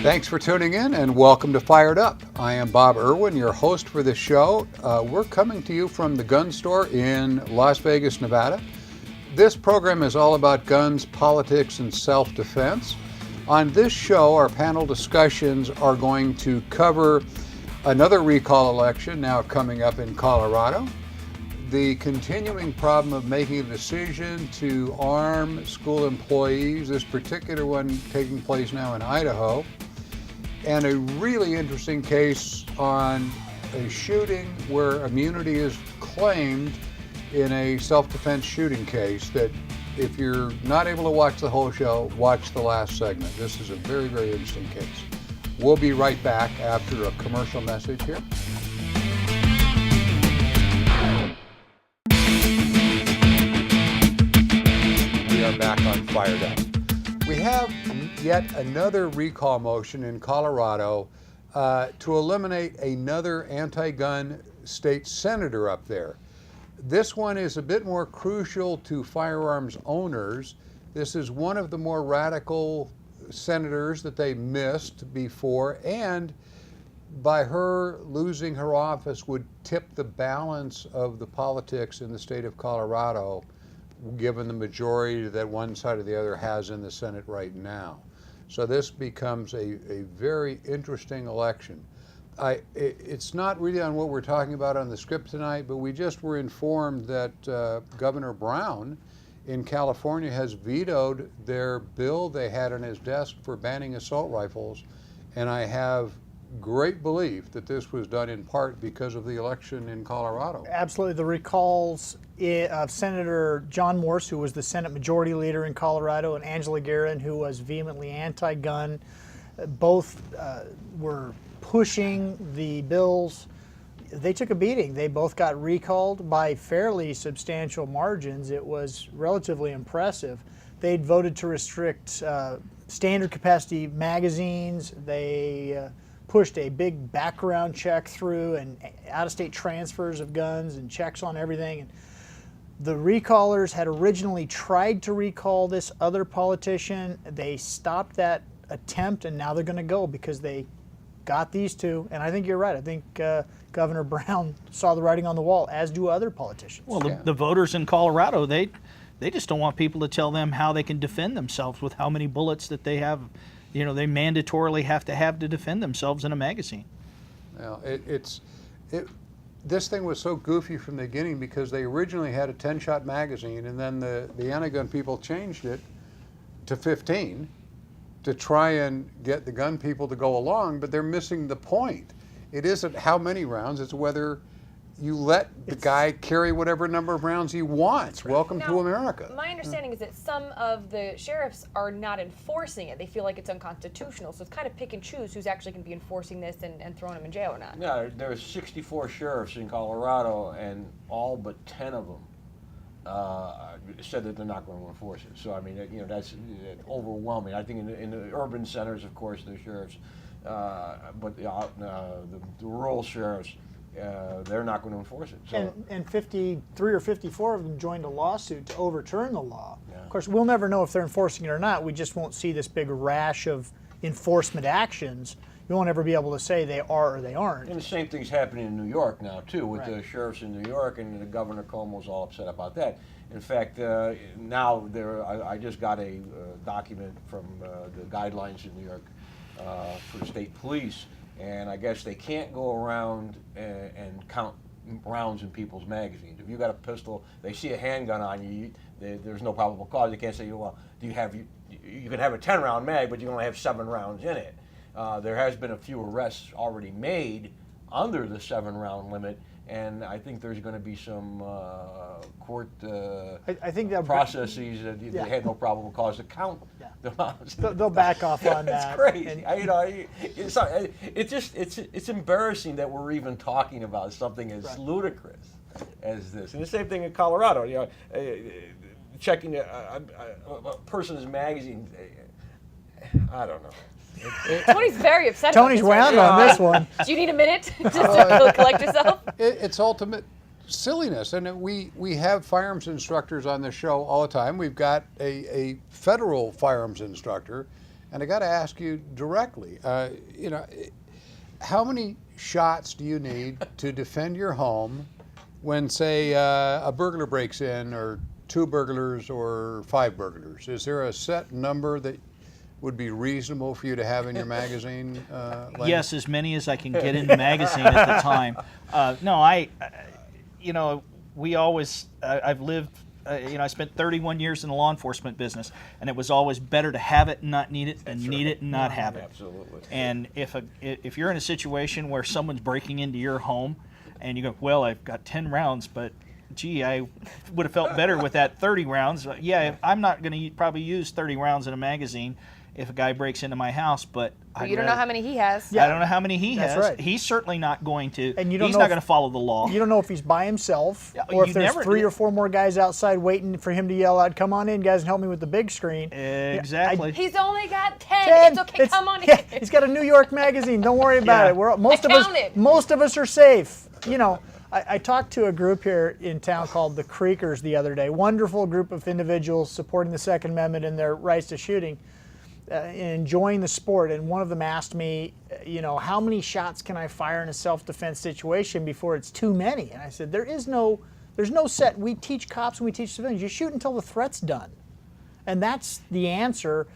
Thanks for tuning in and welcome to Fired Up. I am Bob Irwin, your host for this show. We're coming to you from the gun store in Las Vegas, Nevada. This program is all about guns, politics, and self-defense. On this show, our panel discussions are going to cover another recall election now coming up in Colorado, the continuing problem of making a decision to arm school employees, this particular one taking place now in Idaho, and a really interesting case on a shooting where immunity is claimed in a self-defense shooting case that if you're not able to watch the whole show, watch the last segment. This is a very, very interesting case. We'll be right back after a commercial message here. We are back on Fired Up. We have yet another recall motion in Colorado to eliminate another anti-gun state senator up there. This one is a bit more crucial to firearms owners. This is one of the more radical senators that they missed before, and by her losing her office would tip the balance of the politics in the state of Colorado, given the majority that one side or the other has in the Senate right now. So this becomes a very interesting election. It's not really on what we're talking about on the script tonight, but we just were informed that Governor Brown in California has vetoed their bill they had on his desk for banning assault rifles, and I have great belief that this was done in part because of the election in Colorado. Absolutely. The recalls of Senator John Morse, who was the Senate Majority Leader in Colorado, and Angela Guerin, who was vehemently anti-gun, both were pushing the bills. They took a beating. They both got recalled by fairly substantial margins. It was relatively impressive. They'd voted to restrict standard capacity magazines. They pushed a big background check through and out-of-state transfers of guns and checks on everything. And the recallers had originally tried to recall this other politician. They stopped that attempt, and now they're going to go because they got these two. And I think you're right. I think Governor Brown saw the writing on the wall, as do other politicians. Well, the voters in Colorado, they just don't want people to tell them how they can defend themselves with how many bullets that they have. You know, they mandatorily have to defend themselves in a magazine. Well, this thing was so goofy from the beginning because they originally had a 10-shot magazine, and then the anti-gun people changed it to 15 to try and get the gun people to go along, but they're missing the point. It isn't how many rounds, it's whether you let the guy carry whatever number of rounds he wants. Right. Welcome to America. My understanding is that some of the sheriffs are not enforcing it. They feel like it's unconstitutional. So it's kind of pick and choose who's actually going to be enforcing this and throwing them in jail or not. No, there's 64 sheriffs in Colorado, and all but 10 of them said that they're not going to enforce it. So I mean, that's overwhelming. I think in the urban centers, of course, the sheriffs, but the rural sheriffs, they're not going to enforce it. So. And 53 or 54 of them joined a lawsuit to overturn the law. Yeah. Of course, we'll never know if they're enforcing it or not. We just won't see this big rash of enforcement actions. You won't ever be able to say they are or they aren't. And the same thing's happening in New York now, too, with Right. the sheriffs in New York, and the Governor Cuomo's all upset about that. In fact, now I just got a document from the guidelines in New York for the state police, and I guess they can't go around and count rounds in people's magazines. If you got a pistol, they see a handgun on you, there's no probable cause. They can't say, well, you can have a 10-round mag, but you only have 7 rounds in it. There has been a few arrests already made under the 7-round limit, and I think there's going to be some court I think processes that they had no probable cause to count the rounds. They'll back off on that. It's crazy. It's embarrassing that we're even talking about something as ludicrous as this. And the same thing in Colorado. Checking a person's magazine. I don't know. Tony's very upset. Tony's wound on this one. Do you need a minute just to collect yourself? It's ultimate silliness, and we have firearms instructors on the show all the time. We've got a federal firearms instructor, And I got to ask you directly, how many shots do you need to defend your home when, say, a burglar breaks in, or 2 burglars, or 5 burglars? Is there a set number that would be reasonable for you to have in your magazine? Lane? Yes, as many as I can get in the magazine at the time. We always, I've lived, I spent 31 years in the law enforcement business, and it was always better to have it and not need it than need it and not have it. Absolutely. And if you're in a situation where someone's breaking into your home, and you go, well, I've got 10 rounds, but gee, I would have felt better with that 30 rounds. Yeah, I'm not going to probably use 30 rounds in a magazine if a guy breaks into my house, but You don't know how many he has. I don't know how many he That's has. right. He's certainly not going to. And you don't he's know not if- going to follow the law. You don't know if he's by himself, Yeah, or if you there's never- 3 or 4 more guys outside waiting for him to yell out, "Come on in, guys, and help me with the big screen." Exactly. He's only got 10. 10. It's okay. Come on in. Yeah, he's got a New York magazine. Don't worry about Yeah. it. Most of us are safe. I talked to a group here in town called the Creekers the other day. Wonderful group of individuals supporting the Second Amendment and their rights to shooting, enjoying the sport. And one of them asked me, how many shots can I fire in a self-defense situation before it's too many? And I said, there's no set. We teach cops and we teach civilians. You shoot until the threat's done. And that's the answer.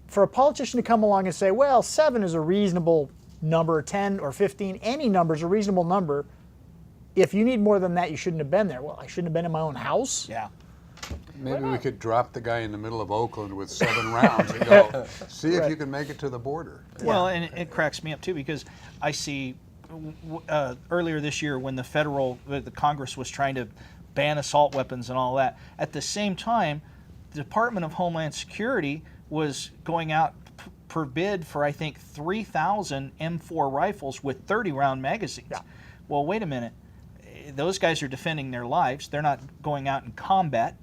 For a politician to come along and say, well, 7 is a reasonable number, 10 or 15, any number is a reasonable number. If you need more than that, you shouldn't have been there. Well, I shouldn't have been in my own house. Yeah. Maybe we could drop the guy in the middle of Oakland with 7 rounds and go, see if you can make it to the border. Well, and it cracks me up too, because I see earlier this year when the Congress was trying to ban assault weapons and all that. At the same time, the Department of Homeland Security was going out per bid for, I think, 3,000 M4 rifles with 30-round magazines. Yeah. Well, wait a minute. Those guys are defending their lives. They're not going out in combat.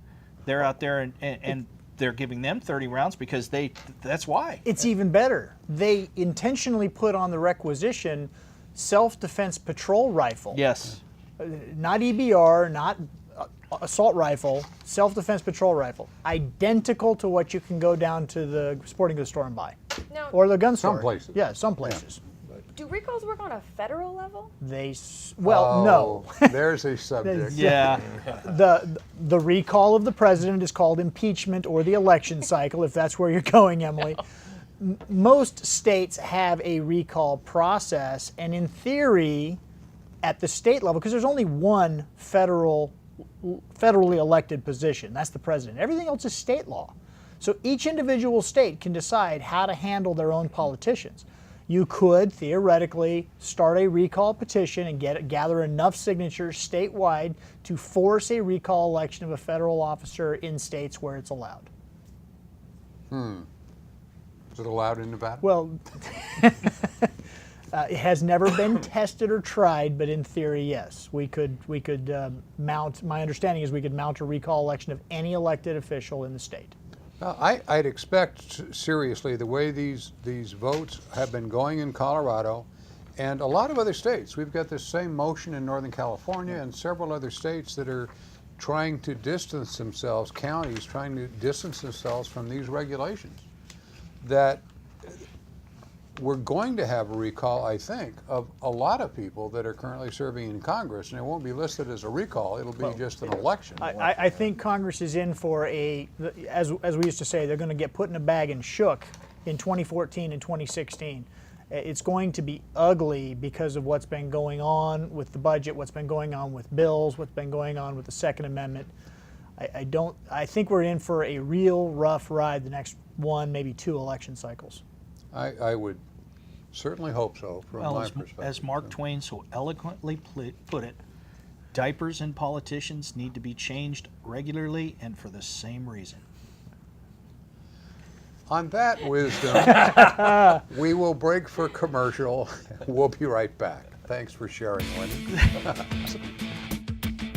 They're out there and they're giving them 30 rounds because that's why. It's even better. They intentionally put on the requisition self-defense patrol rifle. Yes. Not EBR, not assault rifle, self-defense patrol rifle. Identical to what you can go down to the sporting goods store and buy. Now, Or the gun store. Some places. Yeah, some places. do recalls work on a federal level? No. There's a subject. Yeah. The recall of the president is called impeachment or the election cycle, if that's where you're going, Emily. Most states have a recall process, and in theory, at the state level, because there's only one federally elected position, that's the president. Everything else is state law. So each individual state can decide how to handle their own politicians. You could theoretically start a recall petition and gather enough signatures statewide to force a recall election of a federal officer in states where it's allowed. Is it allowed in Nevada? Well, it has never been tested or tried, but in theory, yes. We could mount. My understanding is we could mount a recall election of any elected official in the state. I'd expect, seriously, the way these votes have been going in Colorado and a lot of other states. We've got this same motion in Northern California and several other states that are trying to distance themselves, counties trying to distance themselves from these regulations, that we're going to have a recall, I think, of a lot of people that are currently serving in Congress, and it won't be listed as a recall, it'll be just an election. I think Congress is in for as we used to say, they're going to get put in a bag and shook in 2014 and 2016. It's going to be ugly because of what's been going on with the budget, what's been going on with bills, what's been going on with the Second Amendment. I think we're in for a real rough ride the next 1, maybe 2 election cycles. I would certainly hope so, from my As perspective. Mark Twain so eloquently put it, diapers in politicians need to be changed regularly and for the same reason. On that wisdom, we will break for commercial. We'll be right back. Thanks for sharing, Wendy.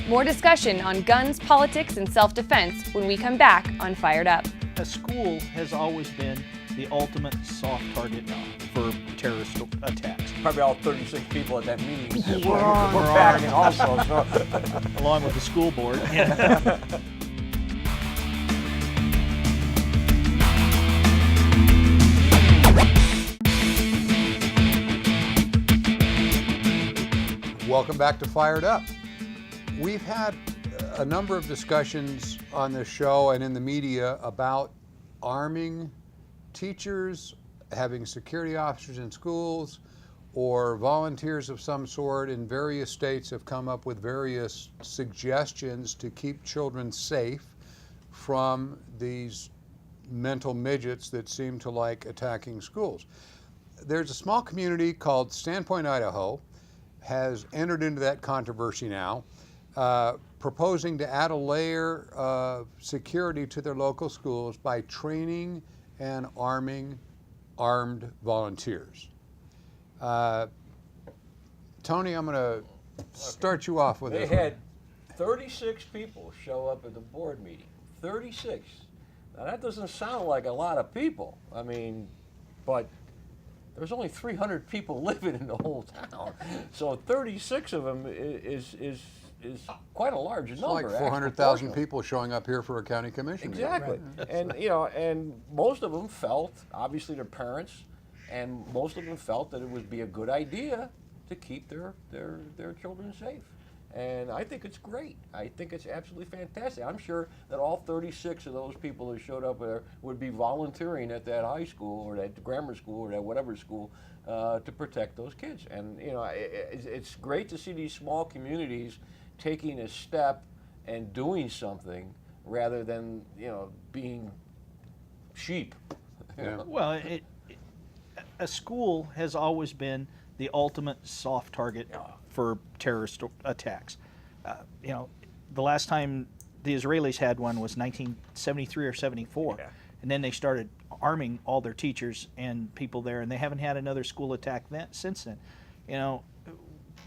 More discussion on guns, politics, and self-defense when we come back on Fired Up. A school has always been the ultimate soft target for terrorist attacks, Probably all 36 people at that meeting. We're packing also. So. along with the school board. Welcome back to Fired Up. We've had a number of discussions on this show and in the media about arming teachers, having security officers in schools, or volunteers of some sort in various states have come up with various suggestions to keep children safe from these mental midgets that seem to like attacking schools. There's a small community called Standpoint, Idaho, has entered into that controversy now, proposing to add a layer of security to their local schools by training and arming armed volunteers. Tony, I'm going to start you off with They this. had 36 people show up at the board meeting. 36. Now that doesn't sound like a lot of people. I mean, but there's only 300 people living in the whole town. So 36 of them is quite a large It's number. like 400,000 people showing up here for a county commission meeting. Exactly. And and most of them felt, obviously their parents, and most of them felt that it would be a good idea to keep their children safe. And I think it's great. I think it's absolutely fantastic. I'm sure that all 36 of those people that showed up there would be volunteering at that high school or that grammar school or that whatever school to protect those kids. And it's great to see these small communities taking a step and doing something rather than being sheep. Yeah. Well, a school has always been the ultimate soft target for terrorist attacks. The last time the Israelis had one was 1973 or 74, and then they started arming all their teachers and people there, and they haven't had another school attack since then.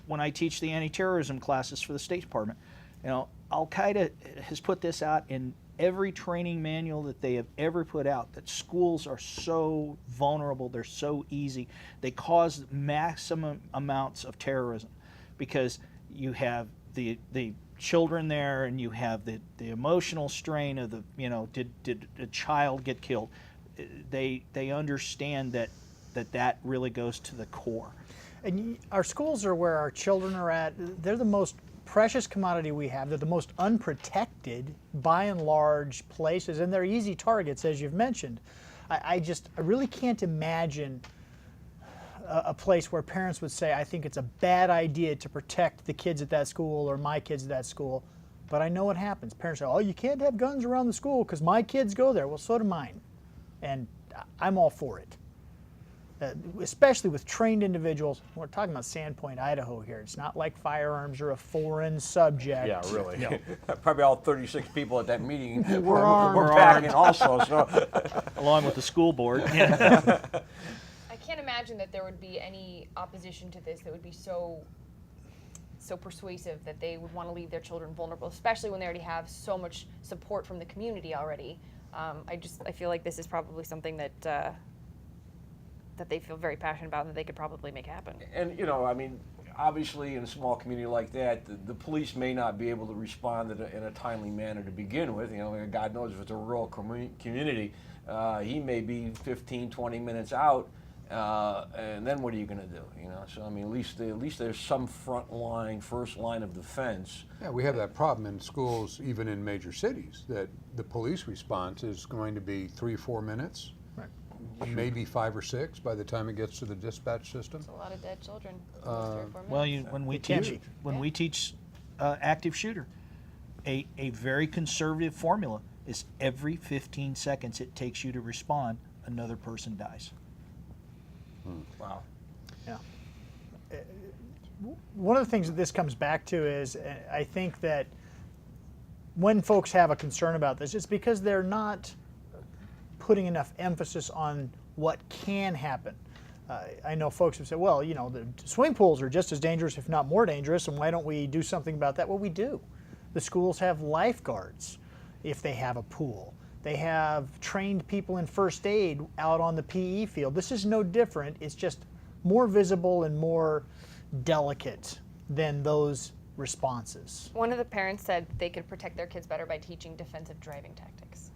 When I teach the anti-terrorism classes for the State Department, Al-Qaeda has put this out in every training manual that they have ever put out, that schools are so vulnerable, they're so easy, they cause maximum amounts of terrorism because you have the children there and you have the emotional strain of the, did a child get killed? They understand that really goes to the core. And our schools are where our children are at. They're the most precious commodity we have. They're the most unprotected, by and large, places, and they're easy targets, as you've mentioned. I really can't imagine a place where parents would say, I think it's a bad idea to protect the kids at that school or my kids at that school. But I know what happens. Parents say, oh, you can't have guns around the school because my kids go there. Well, so do mine. And I'm all for it. Especially with trained individuals. We're talking about Sandpoint, Idaho here. It's not like firearms are a foreign subject. Yeah, really. Probably all 36 people at that meeting Were armed. were packing also. So. Along with the school board. I can't imagine that there would be any opposition to this that would be so persuasive that they would want to leave their children vulnerable, especially when they already have so much support from the community already. I feel like this is probably something that they feel very passionate about and that they could probably make happen. And obviously in a small community like that, the police may not be able to respond in a timely manner to begin with. God knows if it's a rural community, he may be 15, 20 minutes out, and then what are you going to do? So at least there's some first line of defense. Yeah, we have that problem in schools, even in major cities, that the police response is going to be 3-4 minutes. Maybe 5 or 6 by the time it gets to the dispatch system. That's a lot of dead children. Well, when we teach active shooter, a very conservative formula is every 15 seconds it takes you to respond, another person dies. Wow. Yeah. One of the things that this comes back to is I think that when folks have a concern about this, it's because they're not putting enough emphasis on what can happen. I know folks have said, well, the swimming pools are just as dangerous, if not more dangerous, and why don't we do something about that? Well, we do. The schools have lifeguards if they have a pool. They have trained people in first aid out on the PE field. This is no different. It's just more visible and more delicate than those responses. One of the parents said they could protect their kids better by teaching defensive driving tactics.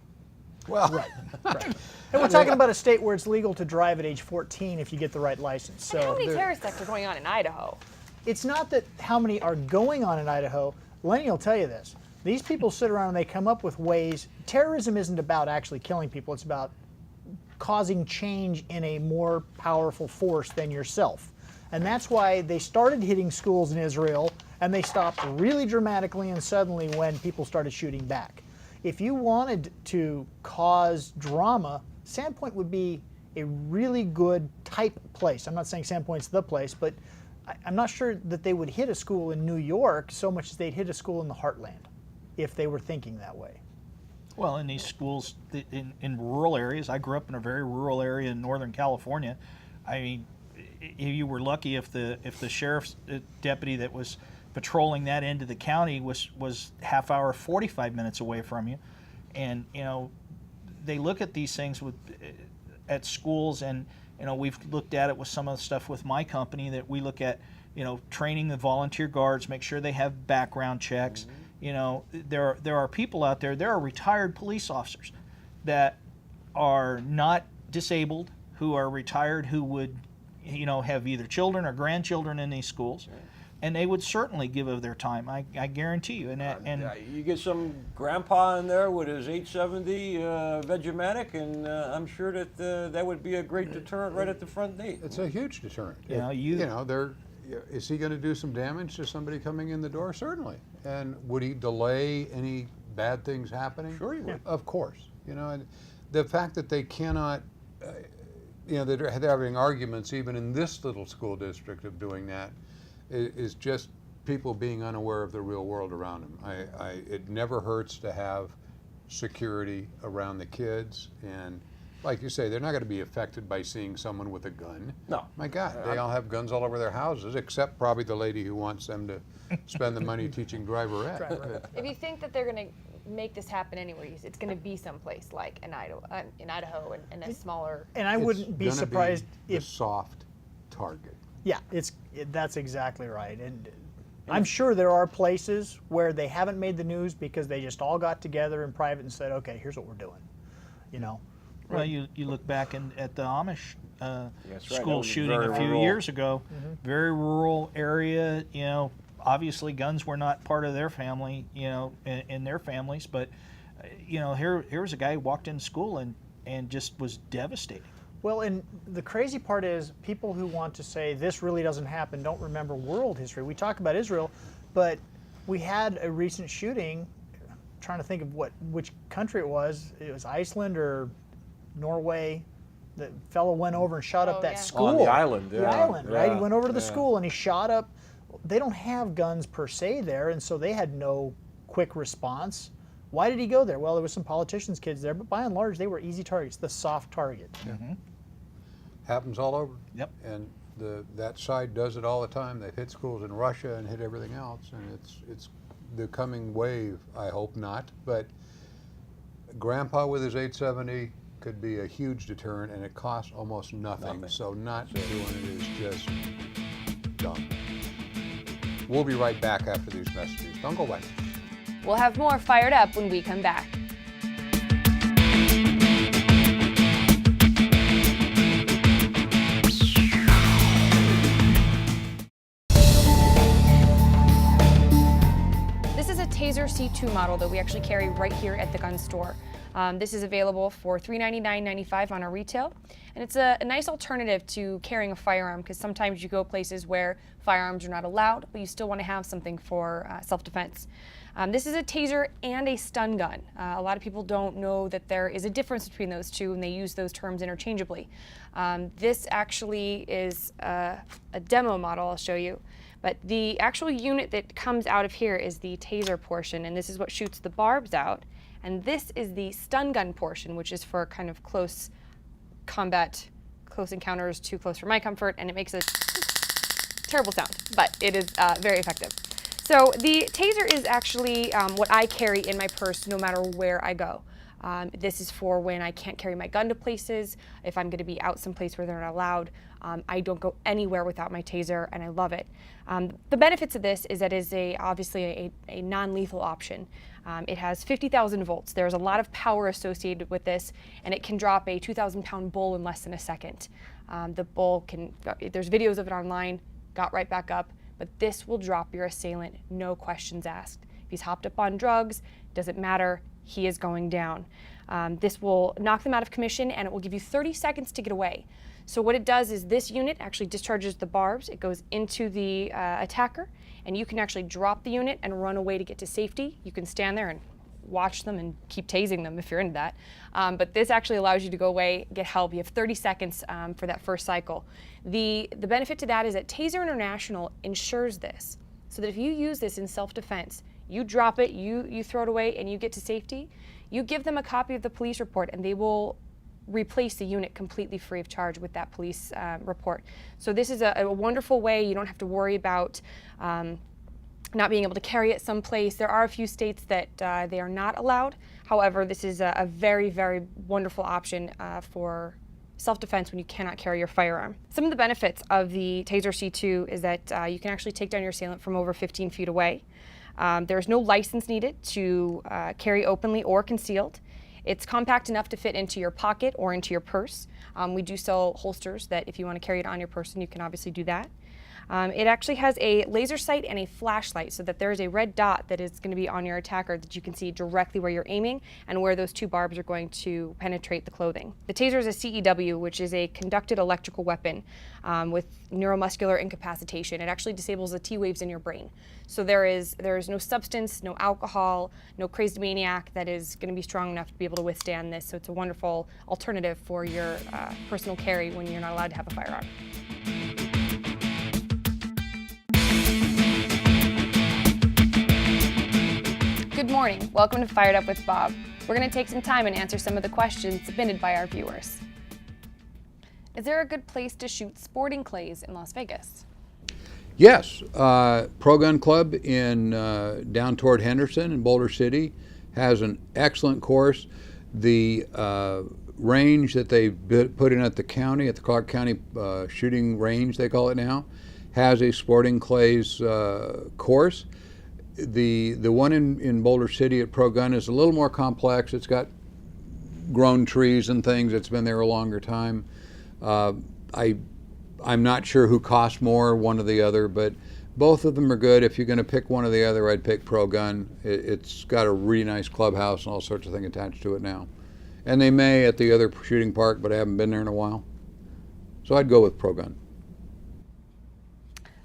Well, Right. And we're talking about a state where it's legal to drive at age 14 if you get the right license. And how So many terrorist attacks are going on in Idaho? it's not that how many are going on in Idaho. Lenny will tell you this. These people sit around and they come up with ways. Terrorism isn't about actually killing people. It's about causing change in a more powerful force than yourself. And that's why they started hitting schools in Israel, and they stopped really dramatically and suddenly when people started shooting back. If you wanted to cause drama, Sandpoint would be a really good type place. I'm not saying Sandpoint's the place, but I'm not sure that they would hit a school in New York so much as they'd hit a school in the heartland if they were thinking that way. Well, in these schools, in rural areas, I grew up in a very rural area in Northern California. I mean, you were lucky if the sheriff's deputy that was patrolling that end of the county was half hour, 45 minutes away from you. And, you know, they look at these things at schools, and, you know, we've looked at it with some of the stuff with my company that we look at, you know, training the volunteer guards, make sure they have background checks. Mm-hmm. You know, there are people out there, there are retired police officers that are not disabled, who are retired, who would, you know, have either children or grandchildren in these schools. Right. And they would certainly give of their time, I guarantee you. And you get some grandpa in there with his 870 Vegematic, and I'm sure that that would be a great deterrent right at the front gate. It's a huge deterrent. You know, is he going to do some damage to somebody coming in the door? Certainly. And would he delay any bad things happening? Sure he would. Of course. You know, and the fact that they cannot, you know, they're having arguments even in this little school district of doing that is just people being unaware of the real world around them. It never hurts to have security around the kids, and like you say, they're not going to be affected by seeing someone with a gun. No. My God, they all have guns all over their houses, except probably the lady who wants them to spend the money teaching driver ed. If you think that they're going to make this happen anywhere, it's going to be someplace like in Idaho and a smaller. And I wouldn't be surprised if if soft target. Yeah, that's exactly right. And I'm sure there are places where they haven't made the news because they just all got together in private and said, okay, here's what we're doing. You know. Well, you look back at the Amish school right. shooting a few years ago, very rural area. You know, obviously guns were not part of their family, you know, in their families. But you know, here was a guy who walked in school and just was devastated. Well, and the crazy part is people who want to say this really doesn't happen don't remember world history. We talk about Israel, but we had a recent shooting. I'm trying to think of which country it was. It was Iceland or Norway. The fellow went over and shot up that school. On the island, The island, right? He went over to the school and he shot up. They don't have guns per se there, and so they had no quick response. Why did he go there? Well, there was some politicians' kids there, but by and large, they were easy targets, the soft target. Mm-hmm. Happens all over. Yep. And that side does it all the time. They've hit schools in Russia and hit everything else, and it's the coming wave. I hope not, but Grandpa with his 870 could be a huge deterrent, and it costs almost nothing. So not doing it is just dumb. We'll be right back after these messages. Don't go away. We'll have more Fired Up when we come back. This is a Taser C2 model that we actually carry right here at the gun store. This is available for $399.95 on our retail, and it's a nice alternative to carrying a firearm, because sometimes you go places where firearms are not allowed, but you still want to have something for self-defense. This is a taser and a stun gun. A lot of people don't know that there is a difference between those two, and they use those terms interchangeably. This actually is a demo model I'll show you, but the actual unit that comes out of here is the taser portion, and this is what shoots the barbs out. And this is the stun gun portion, which is for kind of close combat, close encounters, too close for my comfort, and it makes a terrible sound, but it is very effective. So the taser is actually what I carry in my purse no matter where I go. This is for when I can't carry my gun to places, if I'm going to be out someplace where they're not allowed. I don't go anywhere without my taser, and I love it. The benefits of this is that it is obviously a non-lethal option. It has 50,000 volts. There's a lot of power associated with this, and it can drop a 2,000-pound bull in less than a second. The bull there's videos of it online, got right back up, but this will drop your assailant, no questions asked. If he's hopped up on drugs, doesn't matter, he is going down. This will knock them out of commission, and it will give you 30 seconds to get away. So what it does is this unit actually discharges the barbs. It goes into the attacker, and you can actually drop the unit and run away to get to safety. You can stand there and watch them and keep tasing them if you're into that. But this actually allows you to go away, get help. You have 30 seconds for that first cycle. The benefit to that is that Taser International ensures this, so that if you use this in self-defense, you drop it, you throw it away, and you get to safety, you give them a copy of the police report, and they will replace the unit completely free of charge with that police report. So this is a wonderful way. You don't have to worry about not being able to carry it someplace. There are a few states that they are not allowed. However, this is a very, very wonderful option for self-defense when you cannot carry your firearm. Some of the benefits of the Taser C2 is that you can actually take down your assailant from over 15 feet away. There's no license needed to carry openly or concealed. It's compact enough to fit into your pocket or into your purse. We do sell holsters that if you want to carry it on your person, you can obviously do that. It actually has a laser sight and a flashlight, so that there is a red dot that is going to be on your attacker that you can see directly where you're aiming and where those two barbs are going to penetrate the clothing. The Taser is a CEW, which is a conducted electrical weapon with neuromuscular incapacitation. It actually disables the T waves in your brain. So there is no substance, no alcohol, no crazed maniac that is going to be strong enough to be able to withstand this. So it's a wonderful alternative for your personal carry when you're not allowed to have a firearm. Good morning. Welcome to Fired Up with Bob. We're going to take some time and answer some of the questions submitted by our viewers. Is there a good place to shoot sporting clays in Las Vegas? Yes, Pro Gun Club in down toward Henderson in Boulder City has an excellent course. The range that they put in at the county, at the Clark County shooting range, they call it now, has a sporting clays course. The one in Boulder City at Pro Gun is a little more complex. It's got grown trees and things. It's been there a longer time. I'm not sure who costs more, one or the other, but both of them are good. If you're going to pick one or the other, I'd pick Pro Gun. It's got a really nice clubhouse and all sorts of things attached to it now. And they may at the other shooting park, but I haven't been there in a while. So I'd go with Pro Gun.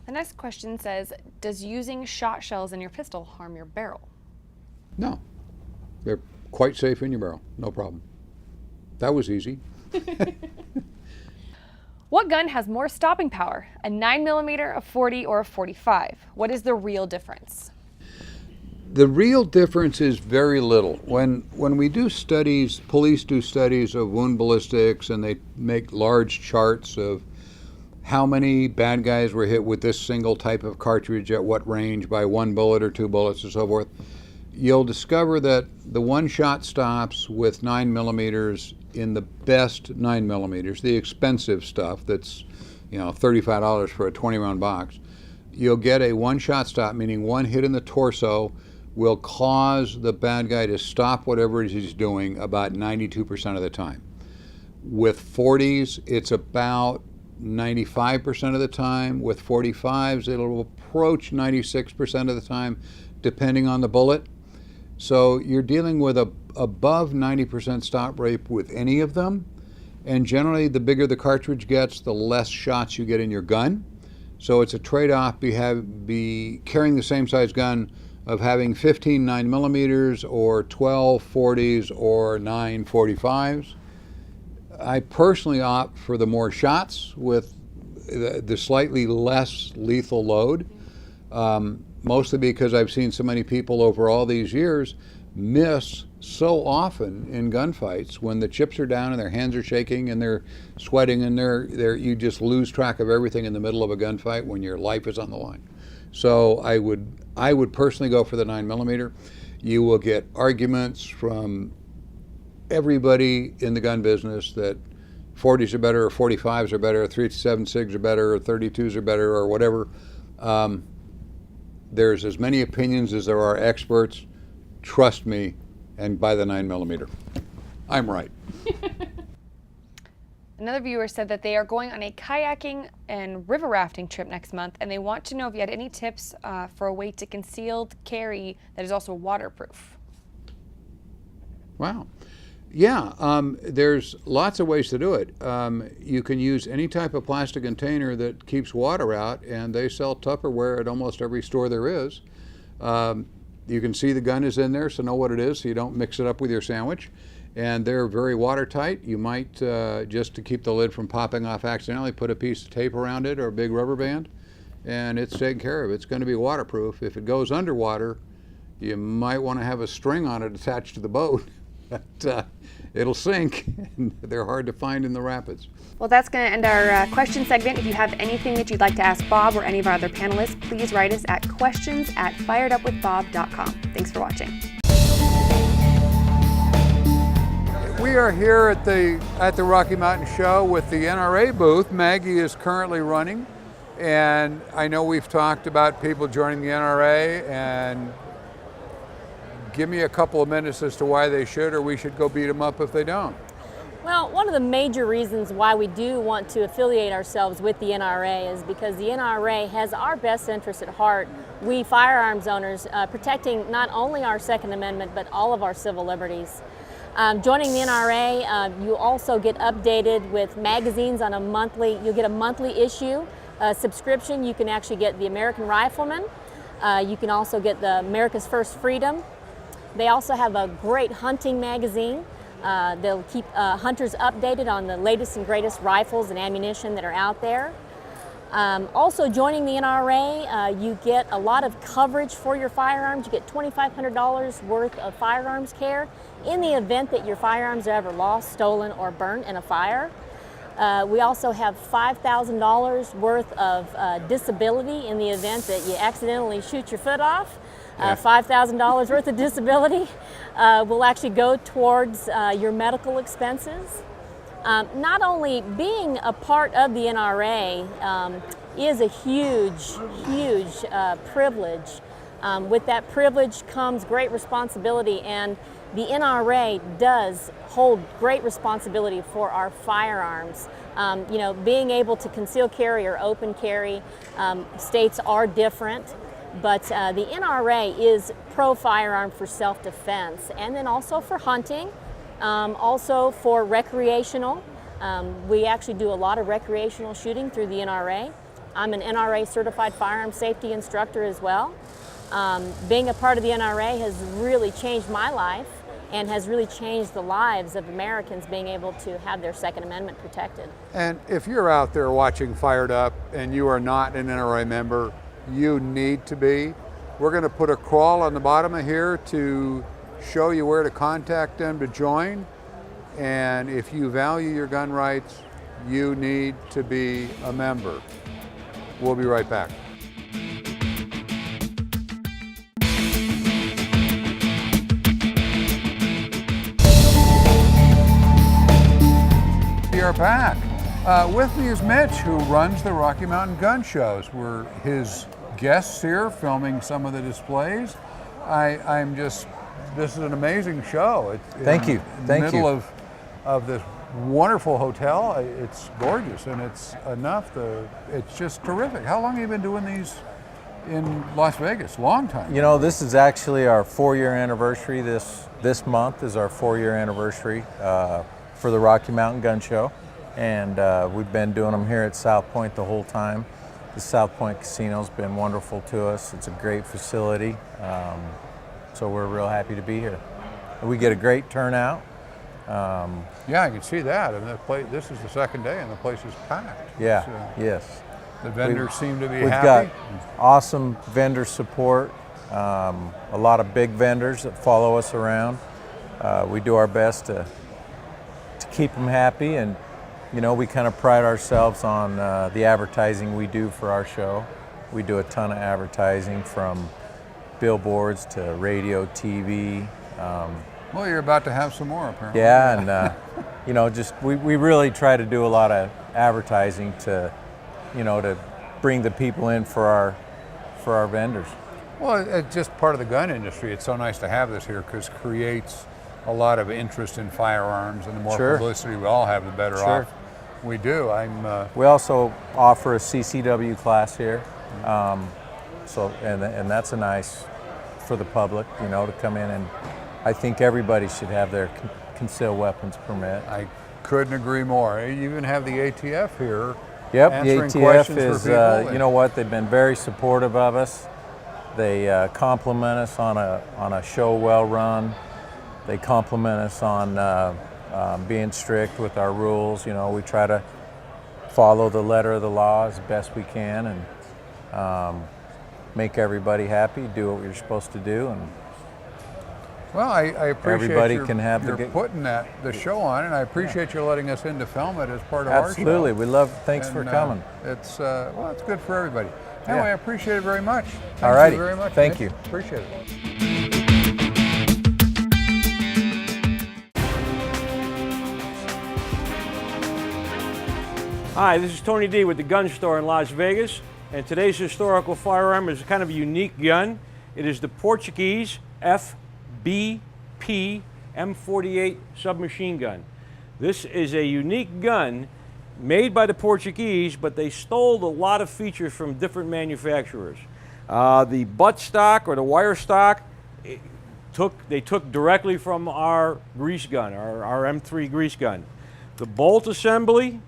The next question says, does using shot shells in your pistol harm your barrel? No, they're quite safe in your barrel, no problem. That was easy. What gun has more stopping power, a 9mm, a 40, or a 45? What is the real difference? The real difference is very little. When we do studies, police do studies of wound ballistics, and they make large charts of how many bad guys were hit with this single type of cartridge at what range by one bullet or two bullets and so forth, you'll discover that the one shot stops with 9mm in the best 9mm, the expensive stuff that's, $35 for a 20-round box. You'll get a one shot stop, meaning one hit in the torso will cause the bad guy to stop whatever it is he's doing about 92% of the time. With 40s, it's about 95% of the time. With 45s, it'll approach 96% of the time, depending on the bullet. So you're dealing with above 90% stop rate with any of them. And generally, the bigger the cartridge gets, the less shots you get in your gun. So it's a trade-off, be carrying the same size gun of having 15 9mm or 12 40s or 9 45s. I personally opt for the more shots with the slightly less lethal load, mostly because I've seen so many people over all these years miss so often in gunfights when the chips are down and their hands are shaking and they're sweating and you just lose track of everything in the middle of a gunfight when your life is on the line. So I would personally go for the 9mm. You will get arguments from everybody in the gun business that 40s are better, or 45s are better, or 357 SIGs are better, or 32s are better, or whatever. There's as many opinions as there are experts. Trust me, and buy the 9mm. I'm right. Another viewer said that they are going on a kayaking and river rafting trip next month, and they want to know if you had any tips for a way to concealed carry that is also waterproof. Wow. Yeah, there's lots of ways to do it. You can use any type of plastic container that keeps water out, and they sell Tupperware at almost every store there is. You can see the gun is in there, so know what it is, so you don't mix it up with your sandwich. And they're very watertight. You might, just to keep the lid from popping off accidentally, put a piece of tape around it or a big rubber band, and it's taken care of. It's going to be waterproof. If it goes underwater, you might want to have a string on it attached to the boat. But it'll sink, and they're hard to find in the rapids. Well, that's going to end our question segment. If you have anything that you'd like to ask Bob or any of our other panelists, please write us at questions@firedupwithbob.com. Thanks for watching. We are here at the Rocky Mountain Show with the NRA booth. Maggie is currently running, and I know we've talked about people joining the NRA, and give me a couple of minutes as to why they should, or we should go beat them up if they don't. Well, one of the major reasons why we do want to affiliate ourselves with the NRA is because the NRA has our best interest at heart. We firearms owners protecting not only our Second Amendment, but all of our civil liberties. Joining the NRA, you also get updated with magazines on a monthly, you'll get a monthly issue subscription. You can actually get the American Rifleman. You can also get the America's First Freedom. They also have a great hunting magazine. They'll keep hunters updated on the latest and greatest rifles and ammunition that are out there. Also joining the NRA, you get a lot of coverage for your firearms. You get $2,500 worth of firearms care in the event that your firearms are ever lost, stolen, or burnt in a fire. We also have $5,000 worth of disability in the event that you accidentally shoot your foot off. $5,000 worth of disability will actually go towards your medical expenses. Not only being a part of the NRA is a huge, huge privilege. With that privilege comes great responsibility, and the NRA does hold great responsibility for our firearms. You know, being able to conceal carry or open carry, states are different. But the NRA is pro-firearm for self-defense, and then also for hunting, also for recreational. We actually do a lot of recreational shooting through the NRA. I'm an NRA certified firearm safety instructor as well. Being a part of the NRA has really changed my life and has really changed the lives of Americans being able to have their Second Amendment protected. And if you're out there watching Fired Up and you are not an NRA member, you need to be. We're going to put a crawl on the bottom of here to show you where to contact them to join. And if you value your gun rights, you need to be a member. We'll be right back. We are back. With me is Mitch, who runs the Rocky Mountain Gun Shows. We're his guests here filming some of the displays. This is an amazing show. Thank you. In the Thank middle you. of this wonderful hotel. It's gorgeous, and it's it's just terrific. How long have you been doing these in Las Vegas? Long time. You know, this is actually our 4-year anniversary. This month is our 4-year anniversary for the Rocky Mountain Gun Show. And we've been doing them here at South Point the whole time. The South Point Casino's been wonderful to us. It's a great facility. So we're real happy to be here. We get a great turnout. Yeah, I can see that. And this is the second day, and the place is packed. Yeah, yes. The vendors seem to be We've happy. got awesome vendor support. A lot of big vendors that follow us around. We do our best to keep them happy, and you know, we kind of pride ourselves on the advertising we do for our show. We do a ton of advertising, from billboards to radio, TV. Well, you're about to have some more, apparently. Yeah, and you know, just we really try to do a lot of advertising to, you know, to bring the people in for our vendors. Well, it's just part of the gun industry. It's so nice to have this here because it creates a lot of interest in firearms, and the more Sure. publicity we all have, the better Sure. off We do. We also offer a CCW class here, and that's a nice for the public, you know, to come in, and I think everybody should have their concealed weapons permit. I couldn't agree more. You even have the ATF here. Yep, answering the ATF questions is, for people. you know what, they've been very supportive of us. They compliment us on a show well run. They compliment us on being strict with our rules. You know, we try to follow the letter of the law as best we can and make everybody happy, do what you're supposed to do. And Well, I appreciate everybody your, can have your the putting the show on, and I appreciate you letting us in to film it as part of our show. absolutely, we love. Thanks for coming. It's well, it's good for everybody. Anyway, Yeah. I appreciate it very much. Thank All righty. you very much. Thank Nick. you. Appreciate it. Hi, this is Tony D with the Gun Store in Las Vegas, and today's historical firearm is kind of a unique gun. It is the Portuguese FBP M48 submachine gun. This is a unique gun made by the Portuguese, but they stole a lot of features from different manufacturers. The butt stock or the wire stock, they took directly from our grease gun, our M3 grease gun. The bolt assembly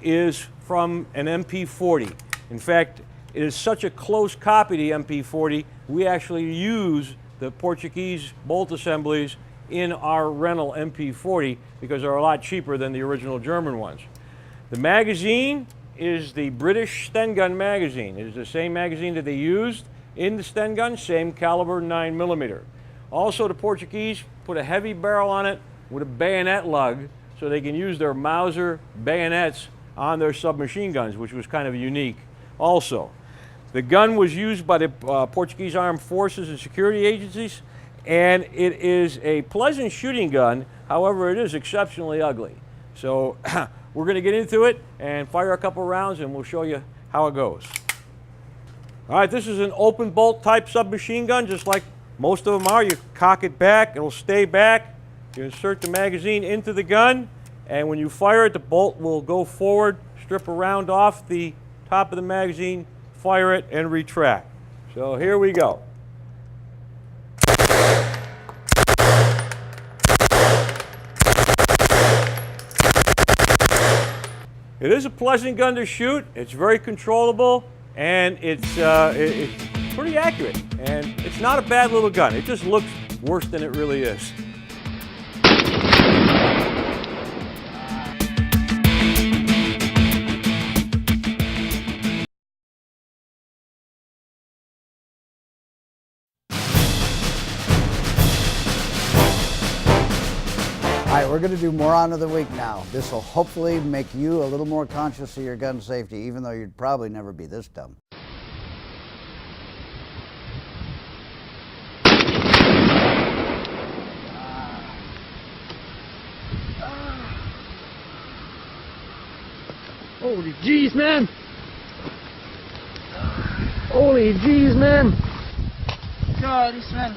is from an MP40. In fact, it is such a close copy of the MP40, we actually use the Portuguese bolt assemblies in our rental MP40 because they're a lot cheaper than the original German ones. The magazine is the British Sten gun magazine. It is the same magazine that they used in the Sten gun, same caliber 9mm. Also, the Portuguese put a heavy barrel on it with a bayonet lug so they can use their Mauser bayonets on their submachine guns, which was kind of unique also. The gun was used by the Portuguese Armed Forces and security agencies, and it is a pleasant shooting gun. However, it is exceptionally ugly. So we're going to get into it and fire a couple rounds, and we'll show you how it goes. All right, this is an open bolt type submachine gun, just like most of them are. You cock it back, it'll stay back. You insert the magazine into the gun, and when you fire it, the bolt will go forward, strip a round off the top of the magazine, fire it, and retract. So here we go. It is a pleasant gun to shoot. It's very controllable, and it's pretty accurate. And it's not a bad little gun. It just looks worse than it really is. All right, we're going to do Moron of the Week now. This will hopefully make you a little more conscious of your gun safety, even though you'd probably never be this dumb. Holy jeez, man! Holy jeez, man! God, this man.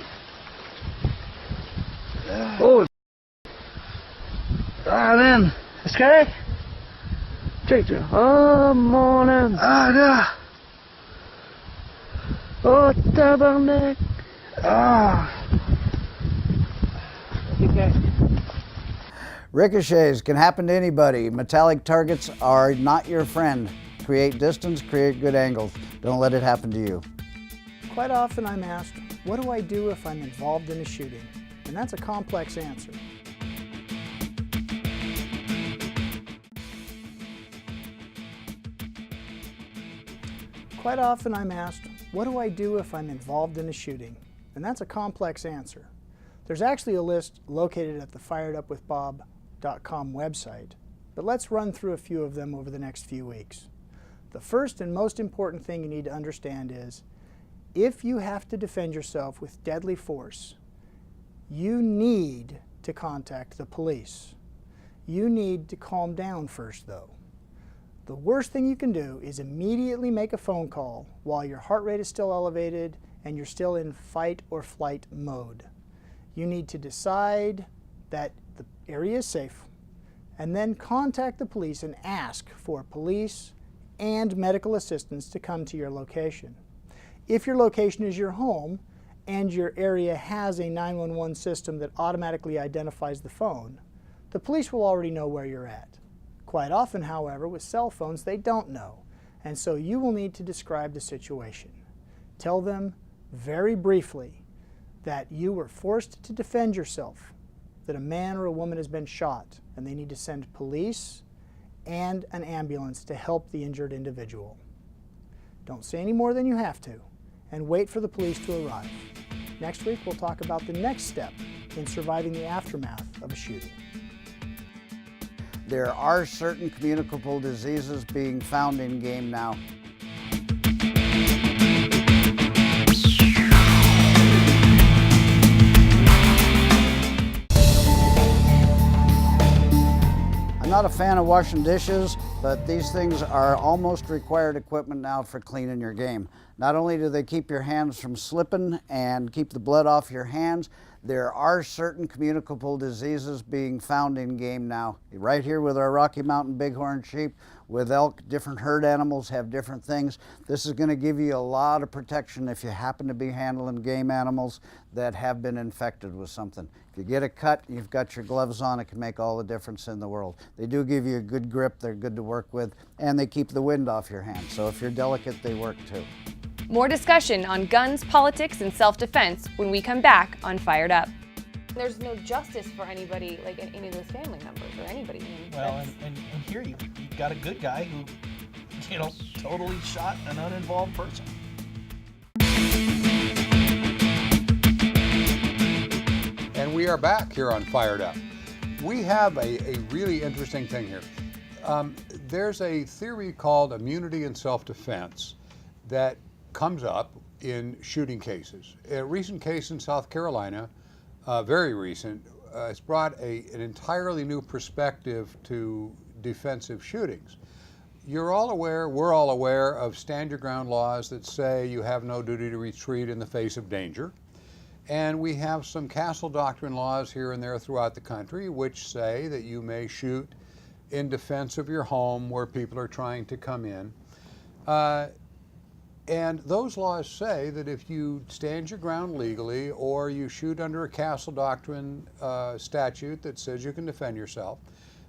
Oh, man. Scary? Check it. Oh, morning. Ah, oh, tabarnak. Ah. Okay. Ricochets can happen to anybody. Metallic targets are not your friend. Create distance, create good angles. Don't let it happen to you. Quite often I'm asked, what do I do if I'm involved in a shooting? And that's a complex answer. Quite often I'm asked, what do I do if I'm involved in a shooting? And that's a complex answer. There's actually a list located at the firedupwithbob.com website, but let's run through a few of them over the next few weeks. The first and most important thing you need to understand is, if you have to defend yourself with deadly force, you need to contact the police. You need to calm down first, though. The worst thing you can do is immediately make a phone call while your heart rate is still elevated and you're still in fight or flight mode. You need to decide that the area is safe and then contact the police and ask for police and medical assistance to come to your location. If your location is your home and your area has a 911 system that automatically identifies the phone, the police will already know where you're at. Quite often, however, with cell phones, they don't know, and so you will need to describe the situation. Tell them very briefly that you were forced to defend yourself, that a man or a woman has been shot, and they need to send police and an ambulance to help the injured individual. Don't say any more than you have to, and wait for the police to arrive. Next week, we'll talk about the next step in surviving the aftermath of a shooting. There are certain communicable diseases being found in game now. I'm not a fan of washing dishes, but these things are almost required equipment now for cleaning your game. Not only do they keep your hands from slipping and keep the blood off your hands, there are certain communicable diseases being found in game now. Right here with our Rocky Mountain bighorn sheep, with elk, different herd animals have different things. This is going to give you a lot of protection if you happen to be handling game animals that have been infected with something. If you get a cut, you've got your gloves on, it can make all the difference in the world. They do give you a good grip, they're good to work with, and they keep the wind off your hands. So if you're delicate, they work too. More discussion on guns, politics, and self-defense when we come back on Fired Up. There's no justice for anybody, like any of those family members or anybody. I mean, Well, and here you've got a good guy who, totally shot an uninvolved person. And we are back here on Fired Up. We have a really interesting thing here. There's a theory called immunity and self-defense that comes up in shooting cases. A recent case in South Carolina, very recent, has brought an entirely new perspective to defensive shootings. We're all aware of stand your ground laws that say you have no duty to retreat in the face of danger. And we have some castle doctrine laws here and there throughout the country which say that you may shoot in defense of your home where people are trying to come in. And those laws say that if you stand your ground legally or you shoot under a castle doctrine statute that says you can defend yourself,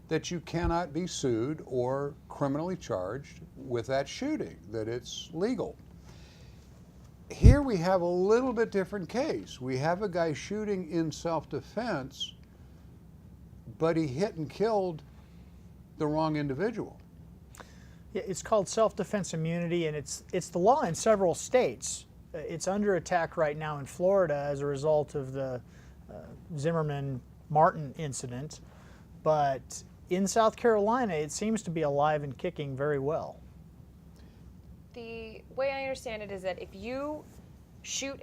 that you cannot be sued or criminally charged with that shooting, that it's legal. Here we have a little bit different case. We have a guy shooting in self-defense, but he hit and killed the wrong individual. Yeah, it's called self-defense immunity, and it's the law in several states. It's under attack right now in Florida as a result of the Zimmerman-Martin incident, but in South Carolina it seems to be alive and kicking very well. the way I understand it is that if you shoot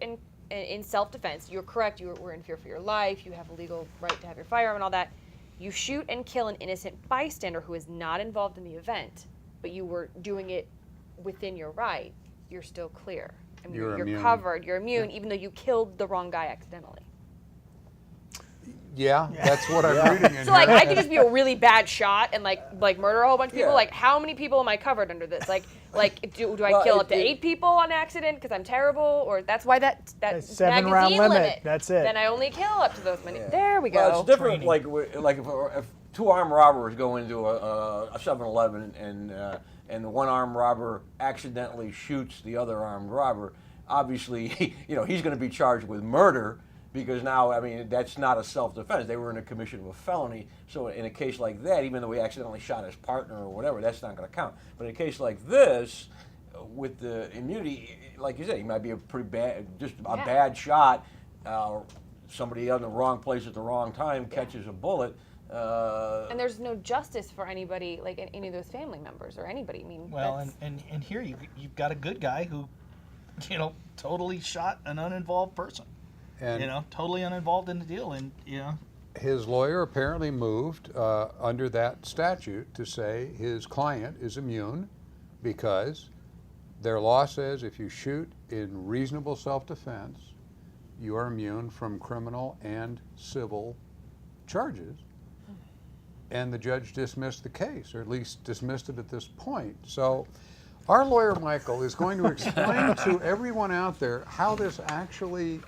in self-defense, you're correct, you were in fear for your life, you have a legal right to have your firearm and all that, you shoot and kill an innocent bystander who is not involved in the event, but you were doing it within your right, you're still clear. I mean, you're covered, you're immune, even though you killed the wrong guy accidentally. Yeah, that's what I'm reading in here. So like, I could just be a really bad shot and like murder a whole bunch of people. Like, how many people am I covered under this? Like do I kill up to 8 people on accident because I'm terrible, or that's why that 7-round magazine limit. That's it. Then I only kill up to those many. There we go. Well, it's different. Like if two armed robbers go into a 7-Eleven and the one armed robber accidentally shoots the other armed robber, obviously he's going to be charged with murder. Because now, I mean, that's not a self-defense. They were in a commission of a felony. So in a case like that, even though he accidentally shot his partner or whatever, that's not going to count. But in a case like this, with the immunity, like you said, he might be a pretty bad, just a bad shot. Somebody in the wrong place at the wrong time catches a bullet. And there's no justice for anybody, like any of those family members or anybody. I mean, well, and here you've got a good guy who, totally shot an uninvolved person. And totally uninvolved in the deal, and his lawyer apparently moved under that statute to say his client is immune because their law says if you shoot in reasonable self-defense, you are immune from criminal and civil charges. and the judge dismissed the case, or at least dismissed it at this point. So our lawyer, Michael, is going to explain to everyone out there how this actually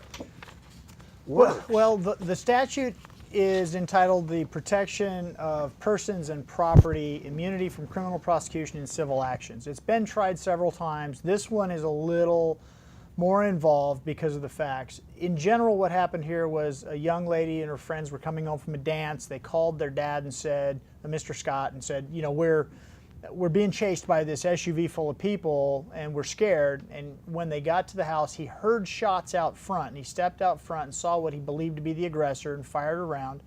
works. Well, the statute is entitled the Protection of Persons and Property, Immunity from Criminal Prosecution and Civil Actions. It's been tried several times. This one is a little more involved because of the facts. In general, what happened here was a young lady and her friends were coming home from a dance. They called their dad and said, Mr. Scott, and said, you know, we're being chased by this SUV full of people and we're scared. And when they got to the house, he heard shots out front, and he stepped out front and saw what he believed to be the aggressor and fired around,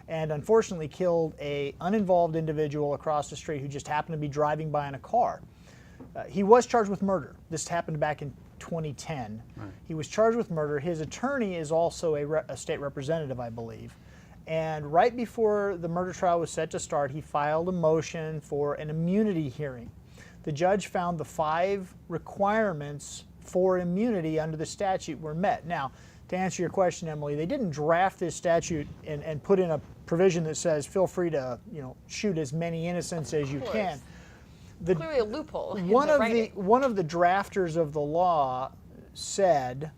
and unfortunately killed a uninvolved individual across the street who just happened to be driving by in a car. He was charged with murder. This happened back in 2010. Right. He was charged with murder. His attorney is also a state representative, I believe. And right before the murder trial was set to start, he filed a motion for an immunity hearing. The judge found the 5 requirements for immunity under the statute were met. Now, to answer your question, Emily, they didn't draft this statute and put in a provision that says feel free to, you know, shoot as many innocents as you can. Clearly a loophole. One of the drafters of the law said,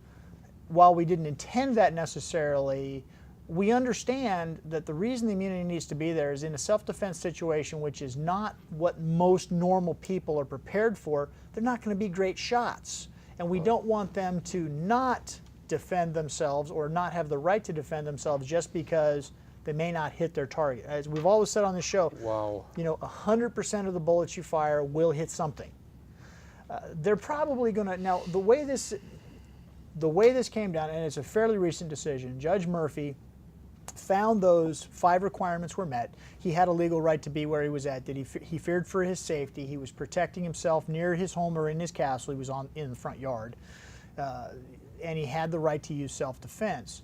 while we didn't intend that necessarily, we understand that the reason the immunity needs to be there is in a self-defense situation, which is not what most normal people are prepared for. They're not going to be great shots, and we don't want them to not defend themselves or not have the right to defend themselves just because they may not hit their target. As we've always said on the show, wow, you know, 100% of the bullets you fire will hit something. They're probably going to, now the way this came down, and it's a fairly recent decision, Judge Murphy found those 5 requirements were met. He had a legal right to be where he was at. He feared for his safety. He was protecting himself near his home or in his castle. He was in the front yard. And he had the right to use self-defense.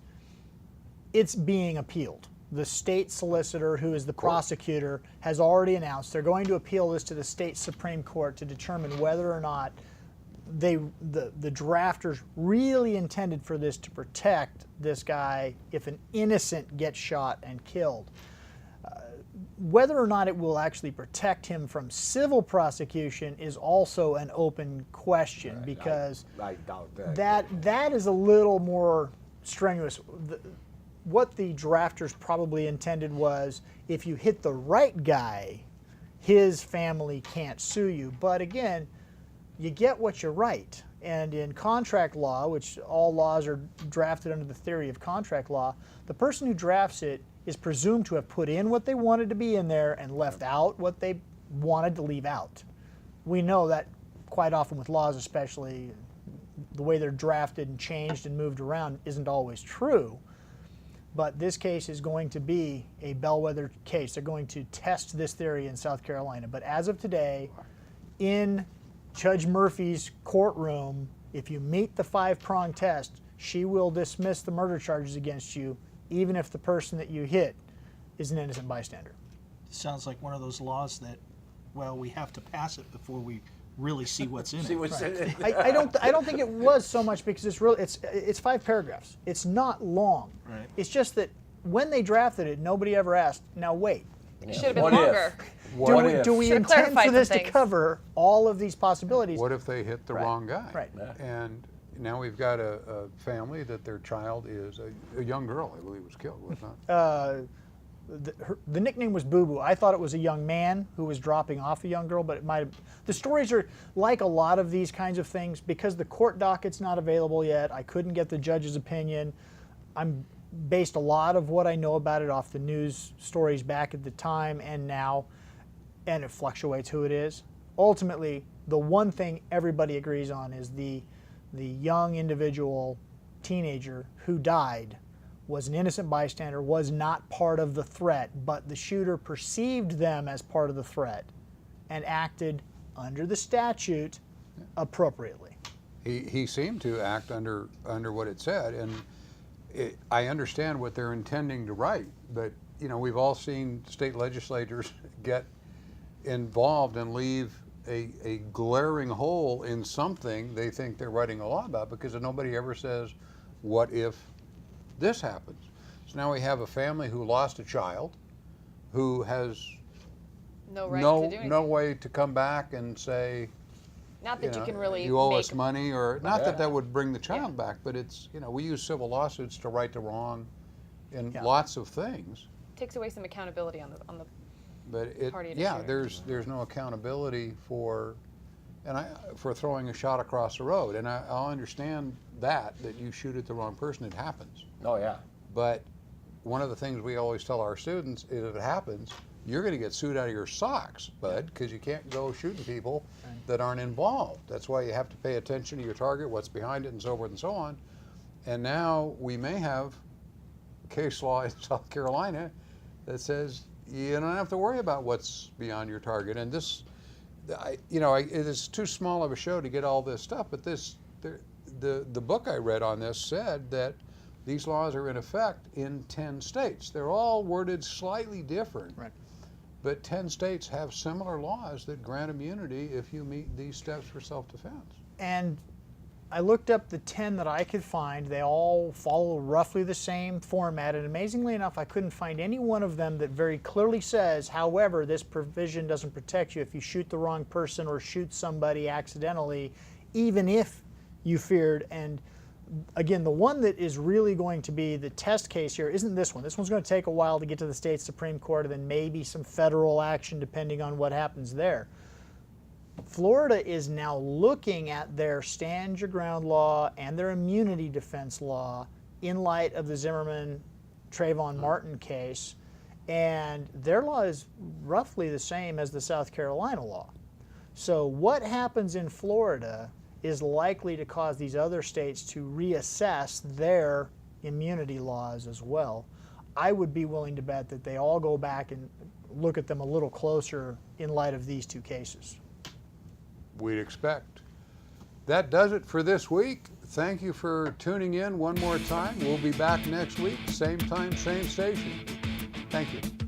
It's being appealed. The state solicitor, who is the prosecutor, has already announced they're going to appeal this to the state Supreme Court to determine whether or not the drafters really intended for this to protect this guy if an innocent gets shot and killed. Whether or not it will actually protect him from civil prosecution is also an open question, because I doubt that. That is a little more strenuous. What the drafters probably intended was, if you hit the right guy, his family can't sue you. But again, you get what you write. And in contract law, which all laws are drafted under the theory of contract law, the person who drafts it is presumed to have put in what they wanted to be in there and left out what they wanted to leave out. We know that quite often with laws, especially, the way they're drafted and changed and moved around isn't always true. But this case is going to be a bellwether case. They're going to test this theory in South Carolina. But as of today, in Judge Murphy's courtroom, if you meet the 5-prong test, she will dismiss the murder charges against you, even if the person that you hit is an innocent bystander. Sounds like one of those laws that, well, we have to pass it before we really see what's in it. I don't think it was so much because it's 5 paragraphs. It's not long. Right. It's just that when they drafted it, nobody ever asked, now wait. It should have been longer. Do we Should've intend for clarified this some to things. cover all of these possibilities? What if they hit the wrong guy? Right. And now we've got a family that their child is a young girl, I believe, was killed, was not? The nickname was Boo Boo. I thought it was a young man who was dropping off a young girl, but it might have. The stories are like a lot of these kinds of things, because the court docket's not available yet. I couldn't get the judge's opinion. I'm based a lot of what I know about it off the news stories back at the time and now, and it fluctuates who it is. Ultimately, the one thing everybody agrees on is the young individual teenager who died was an innocent bystander, was not part of the threat, but the shooter perceived them as part of the threat and acted under the statute appropriately. He seemed to act under what it said, and I understand what they're intending to write, but you know, we've all seen state legislators get involved and leave a glaring hole in something they think they're writing a law about, because nobody ever says, what if this happens? So now we have a family who lost a child, who has No right to do anything. no way to come back and say, Not that you can really you owe make us money, or not that Yeah. that would bring the child back, but it's, we use civil lawsuits to right the wrong in Yeah. lots of things. takes away some accountability on the But it, Party at yeah, issue. there's no accountability for, for throwing a shot across the road, and I'll understand that you shoot at the wrong person, it happens. Oh, yeah. But one of the things we always tell our students is, if it happens, you're going to get sued out of your socks, bud, because you can't go shooting people that aren't involved. That's why you have to pay attention to your target, what's behind it, and so forth and so on. And now we may have case law in South Carolina that says you don't have to worry about what's beyond your target. And this, it is too small of a show to get all this stuff, but the book I read on this said that these laws are in effect in 10 states. They're all worded slightly different. Right. But 10 states have similar laws that grant immunity if you meet these steps for self-defense. And I looked up the 10 that I could find. They all follow roughly the same format, and amazingly enough, I couldn't find any one of them that very clearly says, however, this provision doesn't protect you if you shoot the wrong person or shoot somebody accidentally, even if you feared. And again, the one that is really going to be the test case here isn't this one. This one's going to take a while to get to the state Supreme Court, and then maybe some federal action depending on what happens there. Florida is now looking at their stand your ground law and their immunity defense law in light of the Zimmerman Trayvon Martin case, and their law is roughly the same as the South Carolina law. So what happens in Florida is likely to cause these other states to reassess their immunity laws as well. I would be willing to bet that they all go back and look at them a little closer in light of these two cases. We'd expect. That does it for this week. Thank you for tuning in one more time. We'll be back next week, same time, same station. Thank you.